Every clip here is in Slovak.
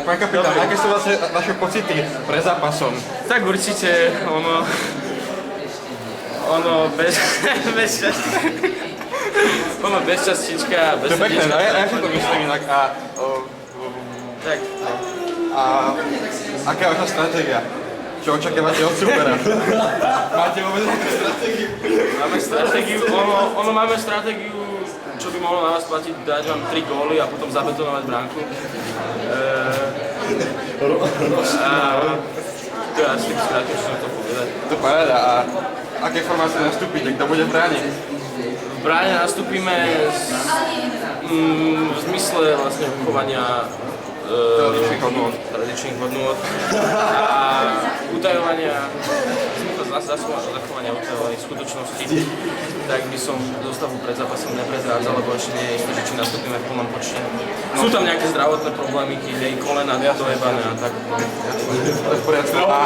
pán kapitán, aké sú vlastne vaše pocity pre zápasom? Tak určite, ono bez častička, bez To je pekné, no ja si to myslím inak a aká je vaša stratégia? Čo očakávate od supera? Máte vôbec nejakú stratégiu? Máme stratégiu, čo by mohlo na vás platiť, dať vám 3 góly a potom zabetonovať bránku. To je asi skrátka, čo som to povedať. To paráda. A aké formácie nastúpite? Kto bude brániť? V bráne nastúpime v zmysle vlastne uchovania tradičných hodnôt a utajovania, zachovania utajovaných skutočností, tak by som zostavu pred zápasom neprezrádzal, lebo ešte nie je isté, že či nastúpime v plnom počte. Sú tam nejaké zdravotné problémy, jej kolena dojebané a tak. To je v poriadku. A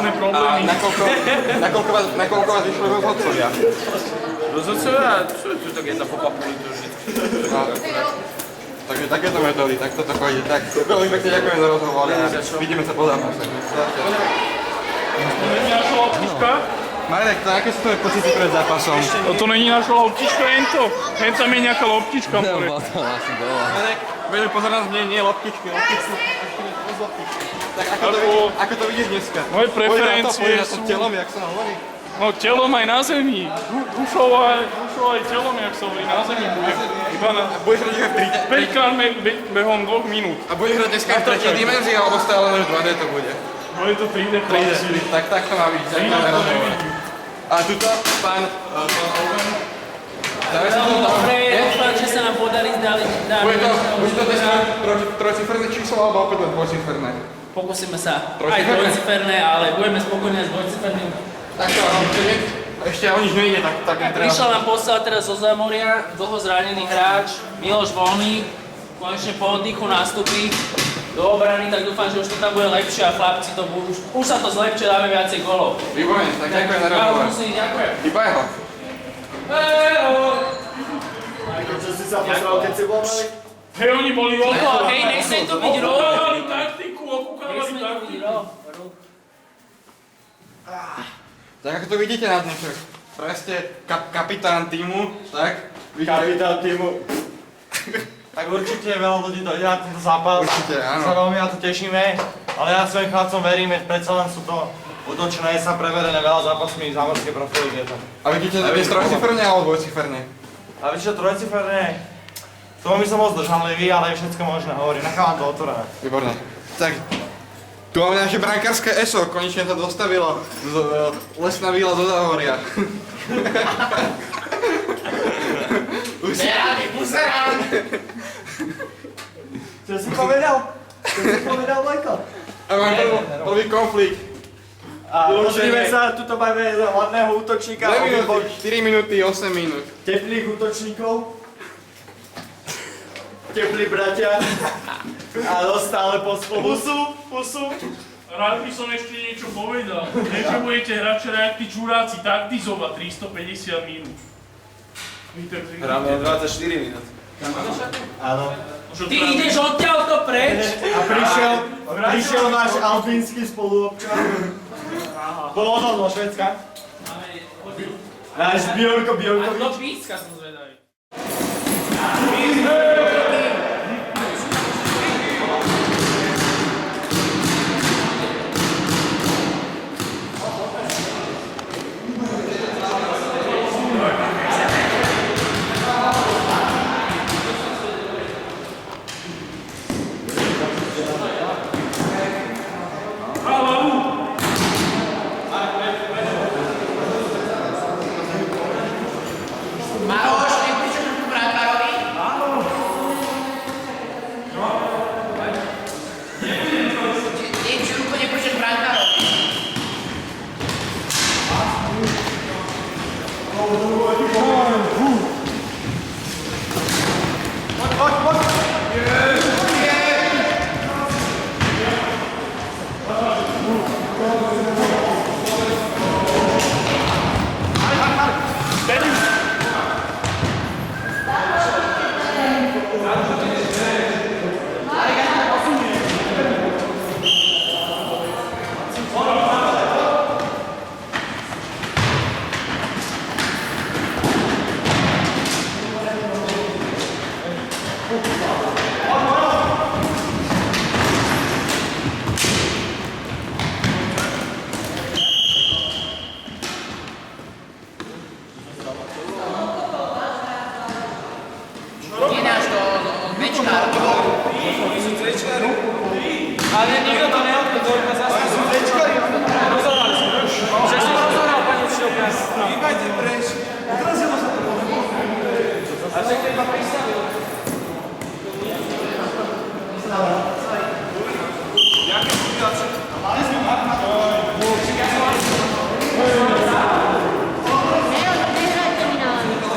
nakoľko vás vyšli rozhodcovia? Rozhodcovia? Tu tak jedna po papuli, to vždy. Takže takéto metódy, tak toto chodí. Tak veľmi pekne ďakujem za rozhovor a vidíme sa po zápase. To není naša loptička? Marek, aké sú tvoje pocity pred zápasom? To není naša loptička, hen tam je nejaká loptička. Marek, veľmi pozornosť mne, nie loptičky sú bez loptičky. Tak ako to vidíš dneska? Moje preferencie sú... to telom, jak sa hovorí? No telom aj na zemi. Dušou aj telom, jak sa hovorí, na zemi bude. Budeš hrať v 5 krát behom 2 minút. A budeš hrať dneska v 3. dimenzii, alebo stále len v 2D to bude? Bude to 3D klasy. Tak to má byť. A tuto, pán Owen. Dobre, dúfam, že sa nám podarí zdaliť. Bude to dneska trojciferné číslo, alebo opäť len dvojciferné? Pokúsime sa aj dvojciferné, ale budeme spokojní s dvojciferným. Tak to, ešte o nič nejde, tak netreba. Prišiel nám postava teraz zo Zámoria, dlho zranený hráč, Miloš Volný, konečne po oddychu nastupí do obrany, tak dúfam, že už to tam bude lepšie a chlapci to budú, už sa to zlepšie, dáme viacej golov. Výborne, tak ďakujem za rozhovor. Ďakujem. Iba jeho. Čo si sa posral, keď si bol malý? Hej, oni boli Hej, nechcem tu byť rok. okúkávali taktiku, okúkávali taktiku. Tak ako to vidíte na dnešok, práve ste kapitán tímu, tak? Kapitán týmu. Tak určite veľa ľudí dojde na tento zápas. Určite, áno. Sa veľmi na to tešíme, ale ja svojim chlapcom verím, veď predsa len sú to útočné sa preverené veľa zápasmi v zámorskej profilíge. A vidíte, dnes trojciferne alebo dvojciferne? A vieš čo, trojciferné? To by som moc držanlivý, ale je všetko možné, hovorím, nechávam to otvorené. Výborné. Tak, tu máme naše brankárske ESO, konečne to dostavilo z lesná víla do Záhoria. Berány, buzerán! Čo si povedal? Čo si povedal, Vojko? A máme prvý konflikt. A pozrime sa, tuto máme hlavného útočníka. 2 minúty, 4 minúty, 8 minút. Teplých útočníkov. Teplí bratia. A stále po spolu. Pusu. Rád by som ešte niečo povedal. Prečo budete hrať včera jak tí čuráci taktizovať 350 minút? Hráme 24 minút. Áno. Ty ideš odtiaľto preč? A prišiel náš albínsky spoluobčan. Bolo odhodno Švédska. Náš Bjorko A Bjorkovič. do píska som zvedavý. Maroš, nepíšeš tu Brankárovi? Áno. Ale nikto to neodvedol, iba zase. Rozhodali sme. Však som rozhodal, pani učiteľka. Vybajte preč. Odrazilo sa to. A však to iba pristavil. Nehrajte mi na lavici.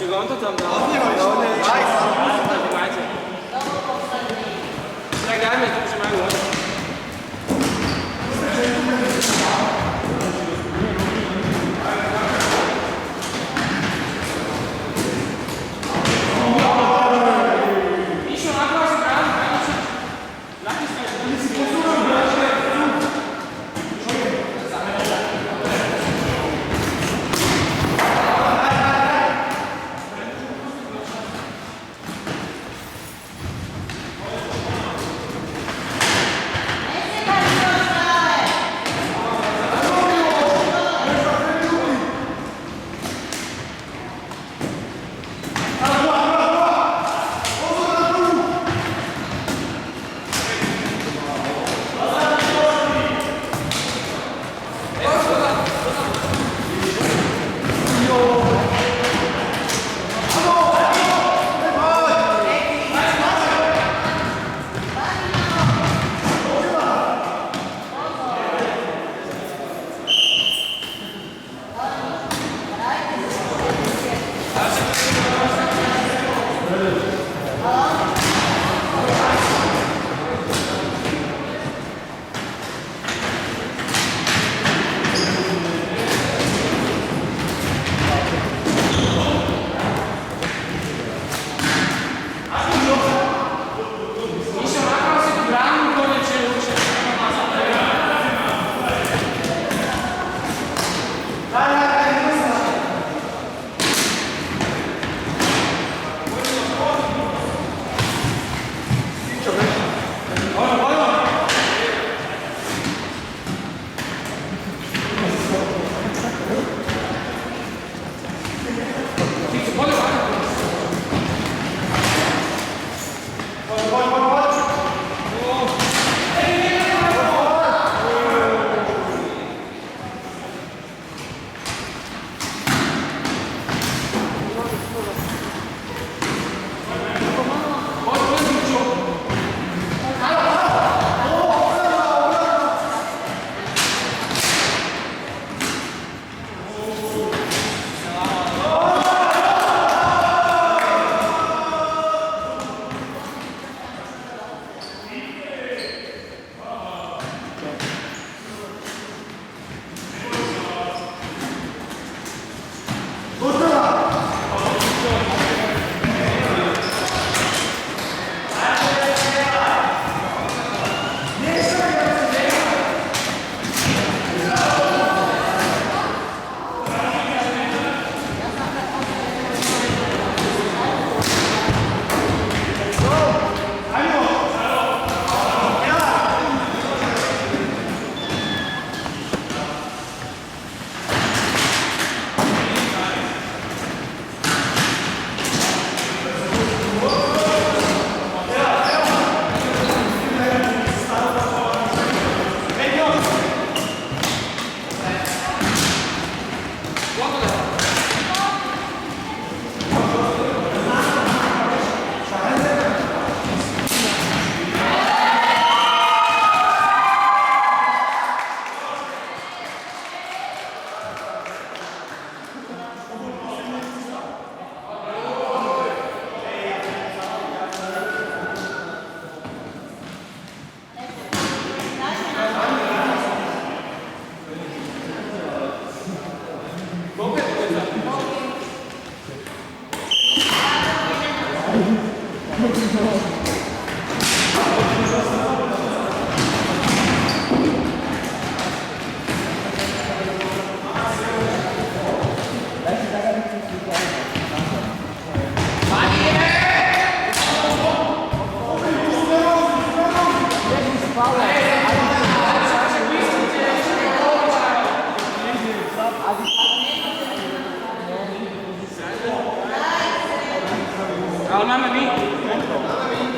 Čiže on to tam dal. Máte. Tak dajme to, že majú oni. Ale máme my.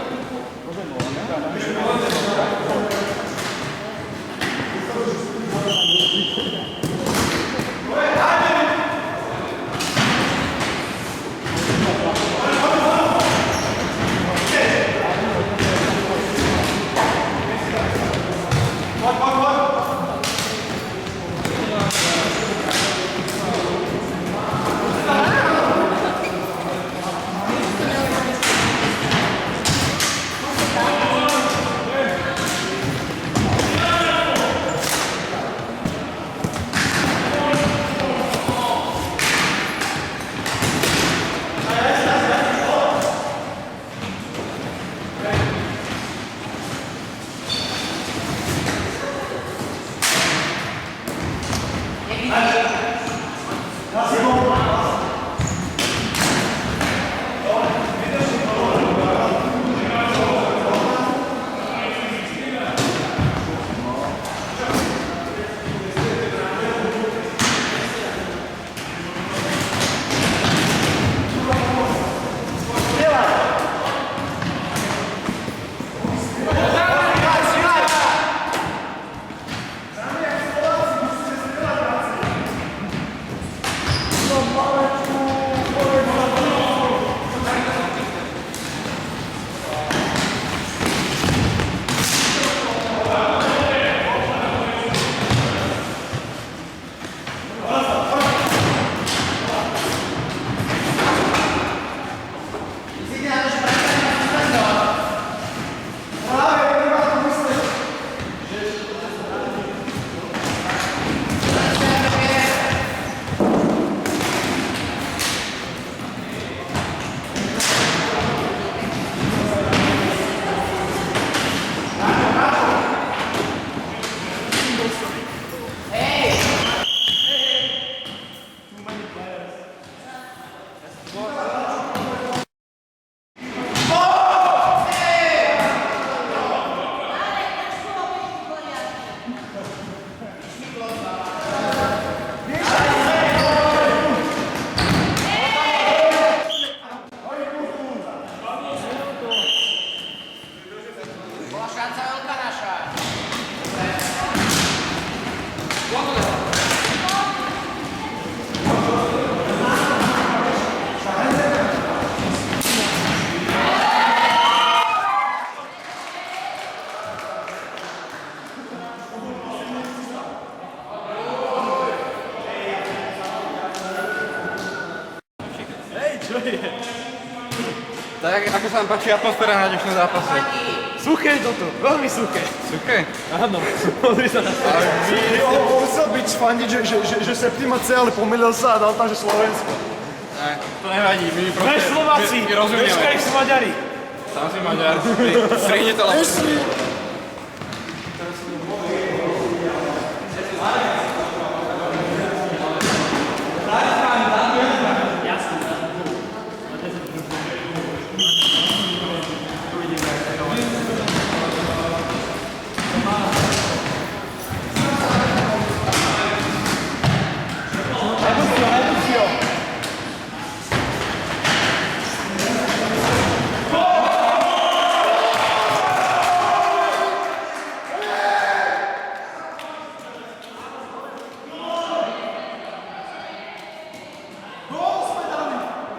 Čo je? Tak ako sa vám páči atmosféra na dnešnom zápase? Suché je toto, veľmi suché. Suché? Áno, pozri sa na to. On chcel byť fandiť, že Septima C, ale pomýlil sa a dal tam, že Slovensko. Ne, to nevadí, my proste... Sme Slováci, my rozumieme. dneška sú Maďari. Tam si Maďar, strihni to len.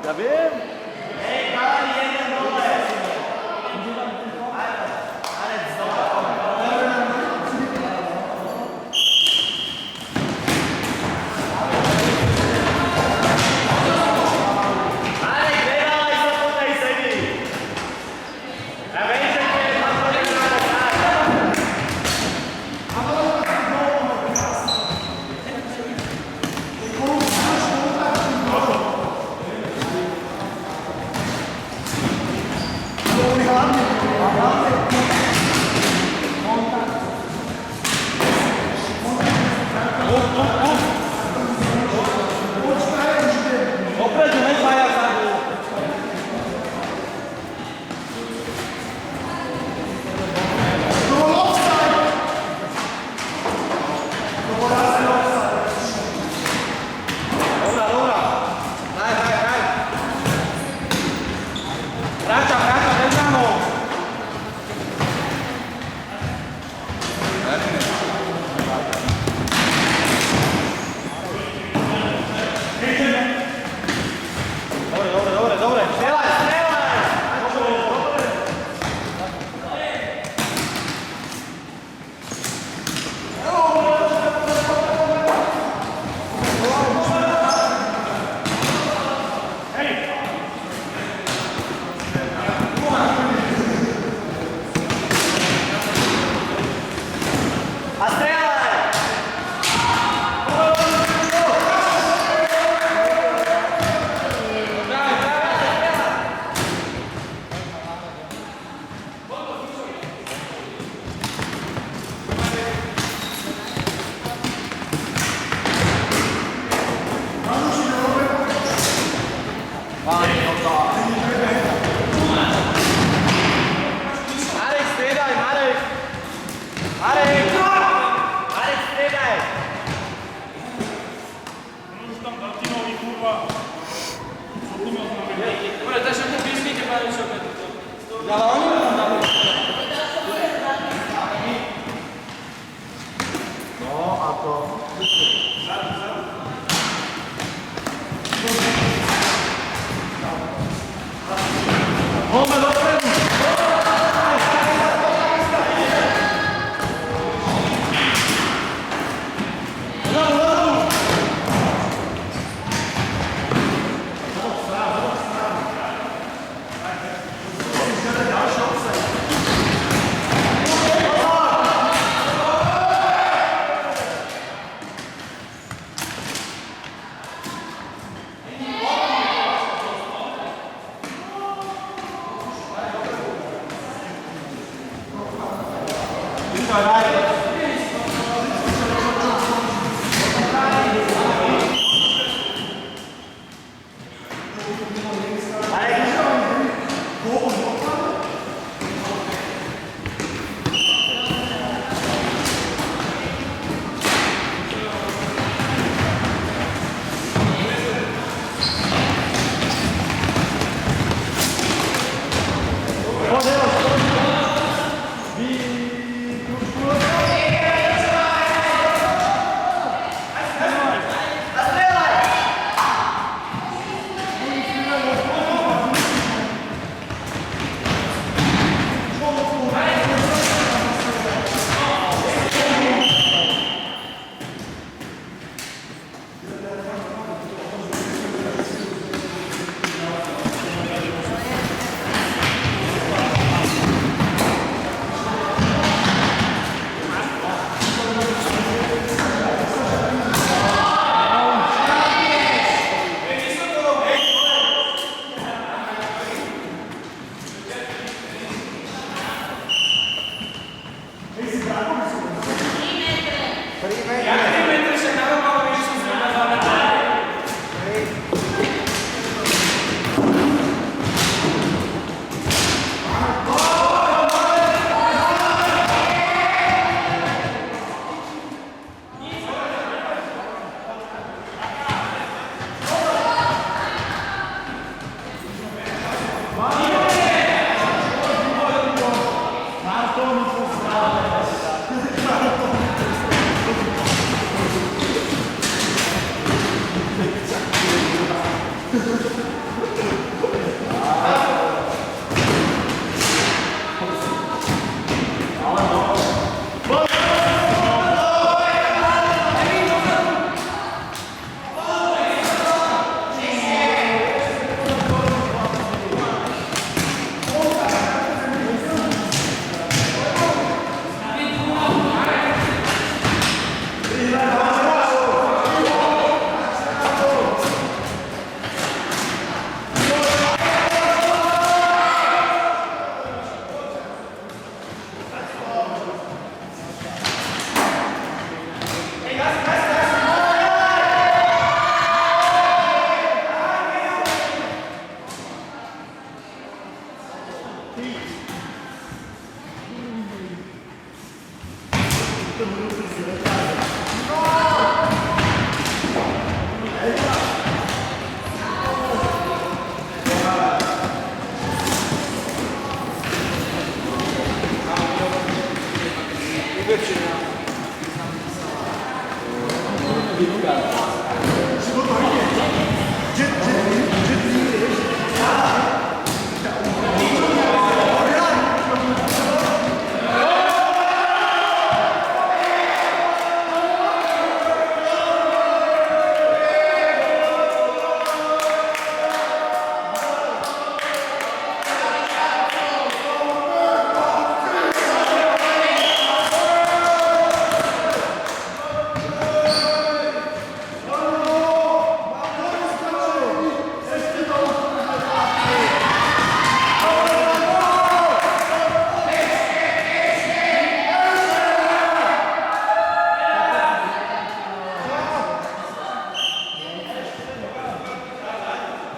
Ja viem. Dobre, takže to písnite, pane Šope. Ďalšie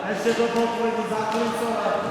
Ešte do toho tvojho zákonicovať.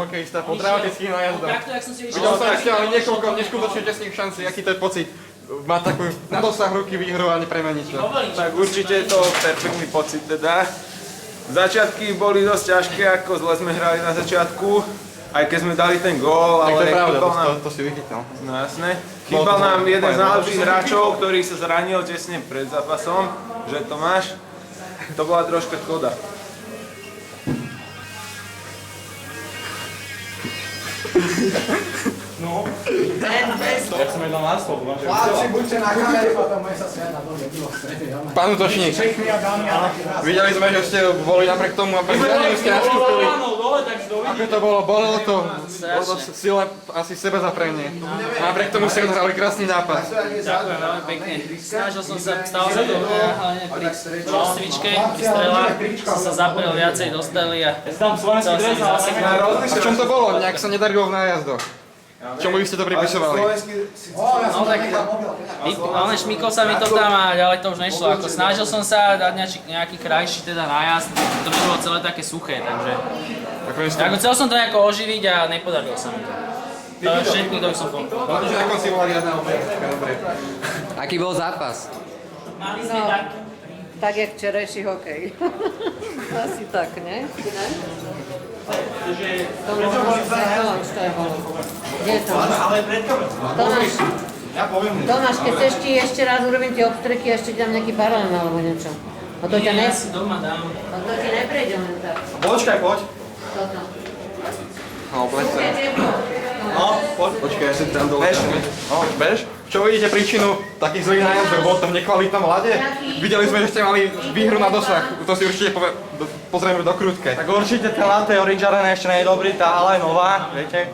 hokejista po dramatických nájazdoch. Takto, jak som si Videl som ešte ale niekoľko neskutočne tesných šancí, aký to je pocit mať takú na dosah ruky výhru a nepremeniť to. Tak určite je to perfektný pocit teda. Začiatky boli dosť ťažké, ako zle sme hrali na začiatku, aj keď sme dali ten gól, Tak to ale je pravda, chýbal nám, to si vychytal. no jasné, chýbal nám jeden z najlepších hráčov, ktorý sa zranil tesne pred zápasom, že Tomáš, to bola troška škoda. Jak som jedol na stôl, máš Pán útočník, videli sme, že ste boli napriek tomu a pri zranení ste nastúpili. Ako to bolo? Bolelo to? Bolo to silné asi sebezaprenie. A napriek tomu ste odhrali krásny nápad. Ďakujem veľmi pekne. Snažil som sa, stalo sa to hlavne pri rozcvičke, pri strelách, som sa zapojil viacej do strely a tam slovenský chcel som dres, ale zaseknúť. A v čom to bolo? Nejak sa nedarilo v nájazdoch? Čomu by ste to pripisovali? No tak, ale šmykol sa mi to tam a ďalej to už nešlo. Ako snažil som sa dať nejaký krajší teda nájazd, to by bolo celé také suché, takže... Ako chcel som to nejako oživiť a nepodarilo sa mi to. To je všetko, to by som povedal. Na konci bola riadna opäťka, dobre. Aký bol zápas? Mali sme tak... Tak jak včerajší hokej. Asi tak, ne? Tomáš, to je bolo. Kde je Tomáš? Tomáš, keď chceš ti ešte raz urobím tie obstreky a ešte ti dám nejaký paralel alebo niečo. A to ťa Ja si doma dám. A to ti neprejde len tak. Počkaj, poď. Toto. No, bleste. No, poď. Počkaj, ja si tam dole. No, bež. Čo vidíte príčinu takých zlých nájazdov? Bolo to v nekvalitnom ľade? Videli sme, že ste mali výhru na dosah. To si určite pozrieme do krútke. Tak určite ten ľad tej Orange Arena ešte nie je dobrý, tá hala je nová, viete.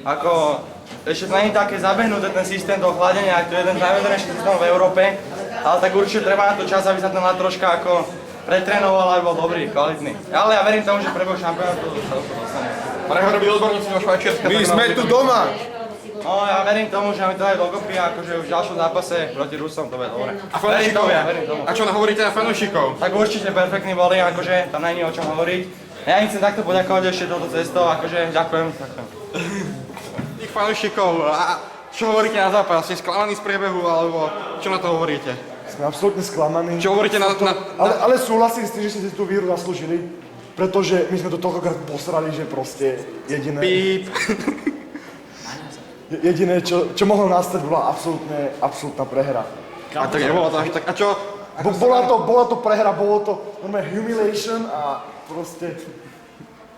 Ako, ešte to nie je také zabehnuté ten systém do chladenia, ak to je jeden z najmodernejších systémov v Európe. Ale tak určite treba na to čas, aby sa ten ľad troška ako pretrénoval, aby bol dobrý, kvalitný. Ale ja verím tomu, že prebehu šampionátu sa dostane. Pane Horobí, odborníci zo Švajčiarska. My sme tu doma! No ja verím tomu, že mi to dajú dokopy a akože už v ďalšom zápase proti Rusom to bude dobre. A fanúšikovia? Verím tomu. A čo hovoríte na fanúšikov? Tak určite perfektní boli, akože tam není o čom hovoriť. Ja im chcem takto poďakovať ešte touto cestou, akože ďakujem. Tých fanúšikov, a čo hovoríte na zápas? Ste sklamaní z priebehu, alebo čo na to hovoríte? Sme absolútne sklamaní. Čo hovoríte na... Ale súhlasím s tým, že ste si tú výhru zaslúžili, pretože my sme to toľkokrát posrali, že proste jediné... Píp. Jediné, čo mohlo nastať, bola absolútna prehra. A tak nebolo to až tak... A čo? Bola to prehra, bolo to normálne humiliation a proste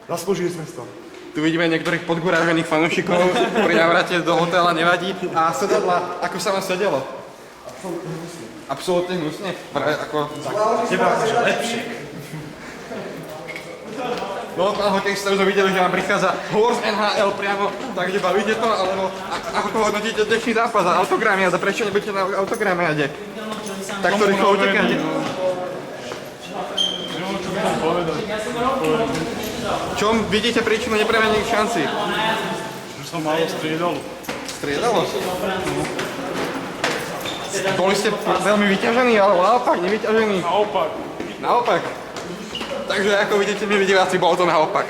zaslúžili sme si to. Tu vidíme niektorých podgurážených fanúšikov pri návrate do hotela, nevadí. A sedadla, ako sa vám sedelo? Absolútne hnusne. Ako... Teba akože lepšie. No, pán hokejista, už videli, že vám prichádza hovor z NHL priamo, takže bavíte to, alebo ako to hodnotíte dnešný zápas a autogramy, a prečo nebudete na autogramiade? Takto rýchlo utekáte. Čom vidíte príčinu nepremenených šancí? Že som málo striedal. Striedalo? Boli ste veľmi vyťažení, alebo naopak, nevyťažení? Naopak. Naopak? Takže ako vidíte, milí diváci, bolo to naopak.